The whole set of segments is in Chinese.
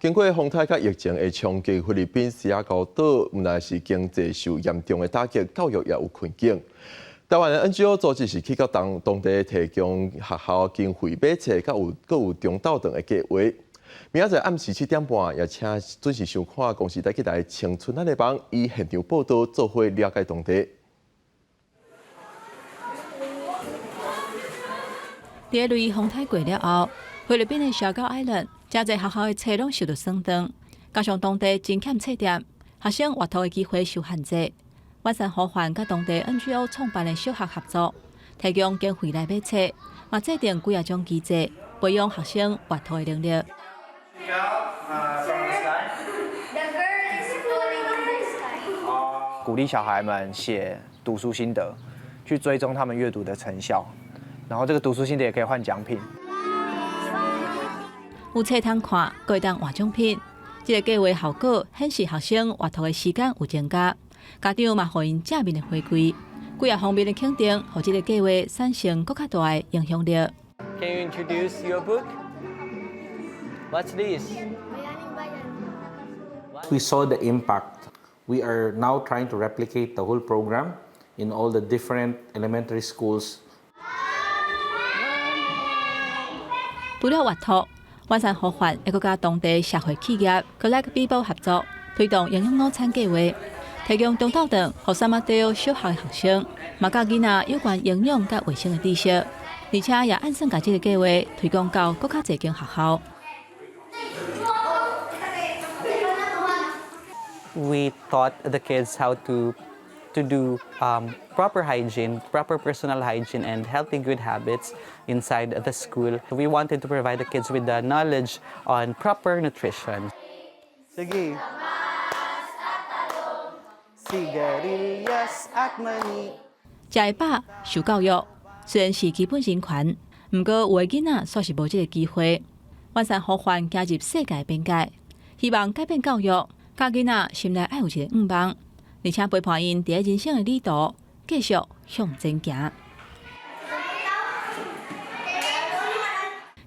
经过风台甲疫情的冲击，菲律宾西雅高岛毋但是经济受严重的打击，教育也有困境。台湾的 NGO 组织是去到当地提供学校经费买册，佮有中斗等的计划。明仔载暗时7点半，也请准时收看公视台去台青春咱的帮以现场报道，做伙了解当地。第一类风台过了后，菲律宾的小高 Island 真侪学校的册拢受到损断，加上当地真欠册店，学生阅读的机会受限制。万山呼唤甲当地 NGO 创办的小学合作，提供经费来买册，嘛制定几啊种机制，培养学生阅读的能力。鼓励小孩们写读书心得，去追踪他们阅读的成效，然后这个读书心得也可以换奖品。有册通看，可以当换奖品。这个计划效果显示学生阅读的时间有增加，家长嘛互因正面的回馈，几啊方面的肯定，互这个计划产生更较大的影响力。Can you introduce your book? What's this? We saw the impact. We are now trying to replicate the whole program in all the different elementary schools. 除了阅读，万山呼唤还佮甲当地社会企业 Collect People 合作，推动营养午餐计划，提供中斗等予三马地小学的学生，嘛教囡仔有关营养甲卫生的知识，而且也按算甲这个计划推广到更较侪间学校。We taught the kids how to do proper hygiene, proper personal hygiene, and healthy good habits inside the school. We wanted to provide the kids with the knowledge on proper nutrition. Sige. Sigarilyas at mani. 食会饱、受教育，虽然是基本人权，不过有的囡仔煞是无这个机会。万山呼唤加入世界边界，希望改变教育，教囡仔心内爱有一个愿望，而且陪伴因伫人生的旅途继续向前行。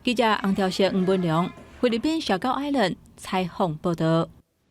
记者洪条石、黄文良，菲律宾小高 Island 采访报道。